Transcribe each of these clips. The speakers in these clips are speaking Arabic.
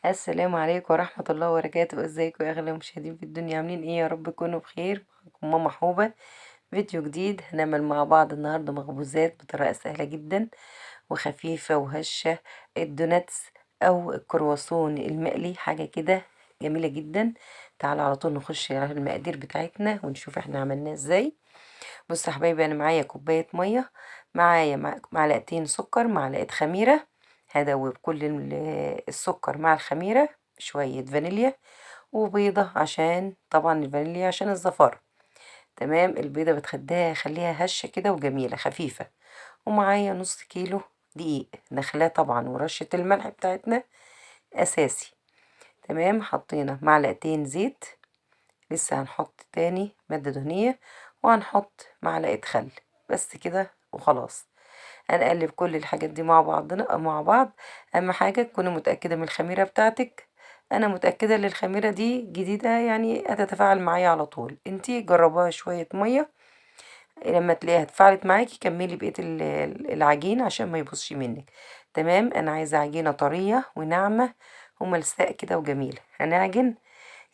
السلام عليكم ورحمة الله وبركاته. ازيكم يا اغلى مشاهدين في الدنيا؟ عاملين ايه؟ يا رب تكونوا بخير. معاكم ماما حوبة، فيديو جديد. هنعمل مع بعض النهاردة مخبوزات بطريقة سهلة جدا وخفيفة وهشة. الدوناتس او الكرواسون المقلي، حاجة كده جميلة جدا. تعالوا على طول نخش على المقادير بتاعتنا ونشوف احنا عملناه ازاي. بصوا يا حبايبي، انا معايا كوباية مية، معايا معلقتين سكر، معلقة خميرة. هدوب كل السكر مع الخميرة، شوية فانيليا، وبيضة عشان طبعا الفانيليا عشان الزفارة. تمام، البيضة خليها هشة كده وجميلة خفيفة. ومعايا نص كيلو دقيق نخلاه طبعا، ورشة الملح بتاعتنا أساسي. تمام، حطينا معلقتين زيت، لسه هنحط تاني مادة دهنية، وهنحط معلقة خل. بس كده وخلاص. هنقلب كل الحاجات دي مع بعضنا مع بعض. اهم حاجة تكوني متأكدة من الخميرة بتاعتك. انا متأكدة ان الخميرة دي جديدة، يعني هتتفاعل معايا على طول. انتي جربوها شوية مية، لما تلاقيها اتفاعلت معاكي كملي بقية العجين عشان ما يبوظش منك. تمام، انا عايزة عجينة طرية وناعمة وملساء كده وجميلة. هنعجن،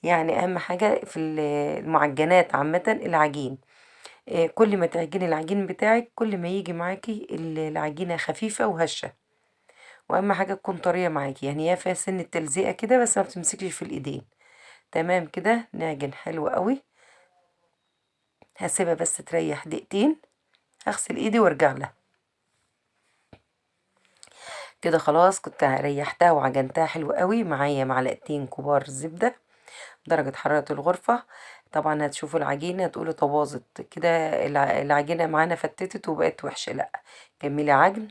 يعني اهم حاجة في المعجنات عامة العجين. كل ما تعجني العجين بتاعك كل ما يجي معاكي العجينة خفيفة وهشة. واهم حاجة تكون طرية معاكي، يعني هي فيها سن التلزيقة كده بس ما بتمسكش في الايدين. تمام كده، نعجن حلو قوي. هسيبها بس تريح دقيقتين، هغسل ايدي وارجع لها. كده خلاص، كنت ريحتها وعجنتها حلو قوي. معايا معلقتين كبار زبدة درجة حرارة الغرفة. طبعا هتشوفوا العجينة تقولوا طباظت كده، العجينة معانا فتتت وبقت وحشة. لا، كملي عجن،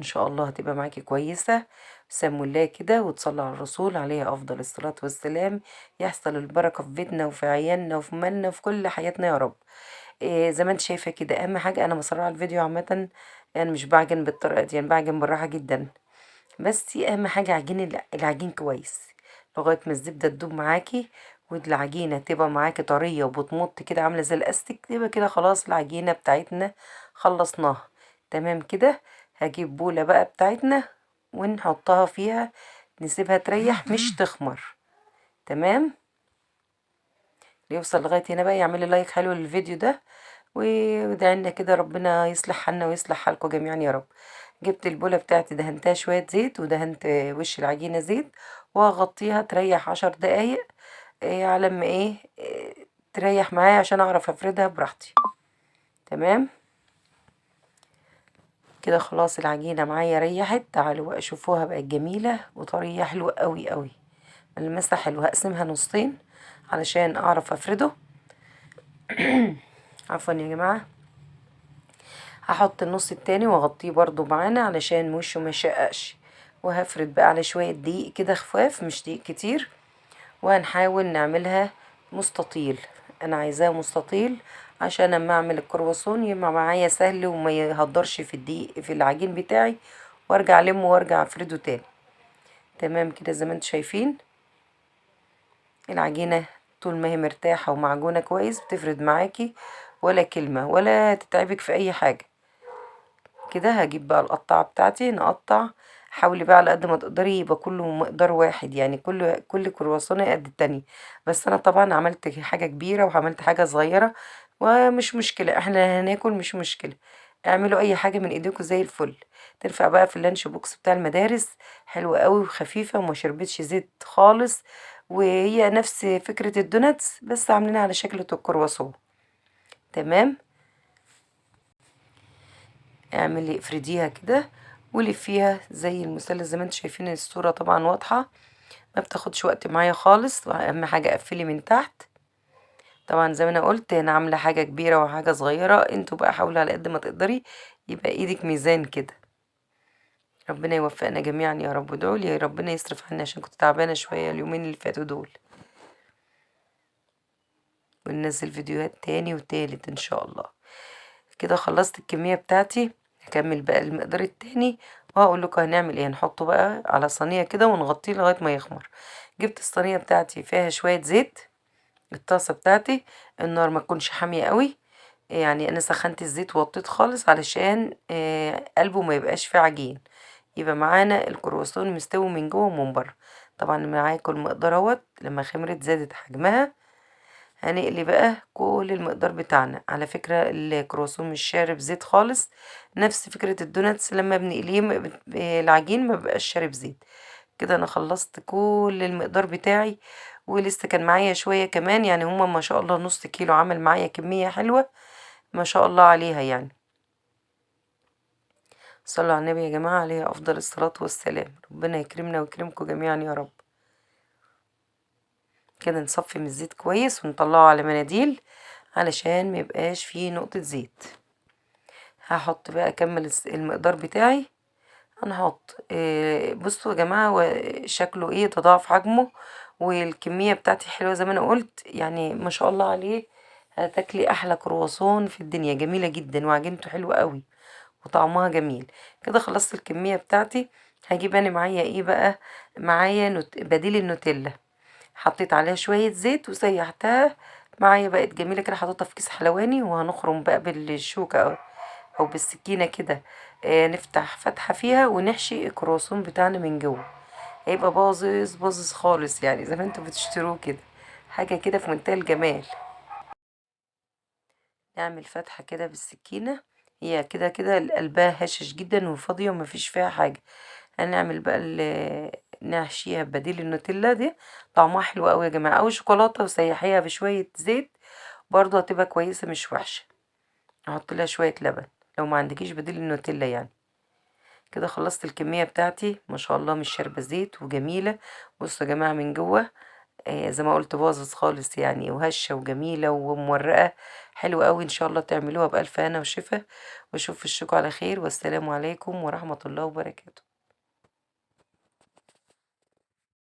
ان شاء الله هتبقى معاكي كويسة. سموا الله كده وتصلوا على الرسول عليه افضل الصلاة والسلام. يحصل البركة في بيتنا وفي عيالنا وفي مالنا وفي كل حياتنا يا رب. إيه زي ما انت شايفة كده. اهم حاجة انا بسرع الفيديو عامة، يعني مش بعجن بالطريقة دي، يعني بعجن بالراحة جدا. بس اهم حاجة العجين كويس لغاية ما الزبدة تدوب معاكي، والعجينة تبقى معاكي طرية وبتمط كده عاملة زي الاستيك. يبقى كده خلاص العجينة بتاعتنا خلصناها. تمام كده. هجيب بولة بقى بتاعتنا ونحطها فيها، نسيبها تريح مش تخمر. تمام، اللي يوصل لغاية هنا بقى يعمل لايك حلو للفيديو ده، وادعي لنا كده ربنا يصلح حالنا ويصلح حالكم جميعا يا رب. جبت البولة بتاعتي دهنتها شوية زيت، ودهنت وش العجينة زيت، وهغطيها تريح 10 دقايق. على ما تريح معايا عشان اعرف افردها براحتي. تمام كده خلاص، العجينة معايا ريحت. تعالوا بقى شوفوها بقت جميلة وطرية حلوة قوي قوي، ملمسها حلو. هقسمها نصين علشان اعرف افرده. عفوا يا جماعة. هحط النص التاني واغطيه برضو معانا علشان وشه ما يشققش. وهفرد بقى على شوية دقيق كده خفاف، مش دقيق كتير. وهنحاول نعملها مستطيل. انا عايزاه مستطيل عشان اما اعمل الكرواسون يبقى معايا سهل وما يهدرش في الدقيق في العجين بتاعي، وارجع المه وارجع افرده تاني. تمام كده زي ما انتم شايفين العجينة طول ما هي مرتاحة ومعجونة كويس بتفرد معاكي، ولا كلمة ولا تتعبك في اي حاجة. كده هجيب بقى القطعة بتاعتي نقطع. حاولي بقى على قد ما تقدري يبقى كله مقدار واحد، يعني كل كرواسون قد التاني. بس انا طبعا عملت حاجة كبيرة وعملت حاجة صغيرة، ومش مشكلة، احنا هناكل مش مشكلة. اعملوا اي حاجة من ايديكم زي الفل. تنفع بقى في اللانش بوكس بتاع المدارس، حلوة قوي وخفيفة وما شربتش زيت خالص. وهي نفس فكرة الدوناتس بس عاملينها على شكل الكرواسون. تمام، اعملي افرديها كده ولفيها زي المثلث زي ما انتوا شايفين. الصورة طبعا واضحة، ما بتاخدش وقت معايا خالص. واهم حاجة قفلي من تحت. طبعا زي ما انا قلت انا عاملة حاجة كبيرة وحاجة صغيرة، انتوا بقى حاولوا على قد ما تقدري يبقى ايدك ميزان كده. ربنا يوفقنا جميعا يا رب. ادعولي ربنا يصرف عني عشان كنت تعبانة شوية اليومين اللي فاتوا دول. وننزل فيديوهات تاني وتالت ان شاء الله. كده خلصت الكمية بتاعتي. هكمل بقى المقدار التاني وهقول لكم هنعمل ايه. نحطه بقى على صينية كده ونغطيه لغاية ما يخمر. جبت الصينية بتاعتي فيها شوية زيت. الطاسة بتاعتي النار ما تكونش حامية قوي، يعني انا سخنت الزيت ووطيت خالص علشان قلبه ما يبقاش فيه عجين، يبقى معانا الكرواسون مستوي من جوه ومن بره. طبعا معاكم المقدار اهوت. لما خمرت زادت حجمها هنقلي بقى كل المقدار بتاعنا. على فكرة الكرواسون مش شارب زيت خالص، نفس فكرة الدوناتس لما بنقليه العجين ما بقاش شارب زيت. كده انا خلصت كل المقدار بتاعي، ولسه كان معايا شوية كمان، يعني هما ما شاء الله نص كيلو، عمل معايا كمية حلوة ما شاء الله عليها يعني. صلوا على النبي يا جماعة عليه أفضل الصلاة والسلام. ربنا يكرمنا ويكرمكم جميعا يا رب. كده نصفي من الزيت كويس ونطلعه على مناديل علشان ميبقاش فيه نقطة زيت. هحط بقى اكمل المقدار بتاعي. انا هحط بصوا يا جماعة هو شكله ايه، تضاعف حجمه والكمية بتاعتي حلوة زي ما انا قلت، يعني ما شاء الله عليه. هتاكلي احلى كرواسون في الدنيا، جميلة جدا وعجينته حلوة قوي وطعمها جميل. كده خلصت الكمية بتاعتي. هجيب انا معايا ايه بقى، معايا بديل النوتيلا. حطيت عليها شوية زيت وسيحتها معايا، بقت جميلة كده. حطيتها في كيس حلواني وهنخرم بقى بالشوكة أو بالسكينة كده. نفتح فتحة فيها ونحشي الكرواسون بتاعنا من جوه. هيبقى باظظ باظظ خالص، يعني زي ما انتوا بتشتروه كده، حاجة كده في منتهى الجمال. نعمل فتحة كده بالسكينة، هي كده كده قلبها هشش جدا وفاضية ومفيش فيها حاجة. هنعمل بقى نحشيها بديل النوتيلا دي، طعمها حلو قوي يا جماعة، او شوكولاتة وسيحيها بشوية زيت برضو هتبقى كويسة مش وحشة. احط لها شوية لبن لو ما عندكيش بديل النوتيلا يعني. كده خلصت الكمية بتاعتي ما شاء الله، مش شاربة زيت وجميلة. بصوا يا جماعة من جوه زي ما قلت باظظ خالص يعني، وهشة وجميلة ومورقة حلوة قوي. ان شاء الله تعملوها بألف هنا وشفا، واشوف وشكوا على خير، والسلام عليكم ورحمة الله وبركاته.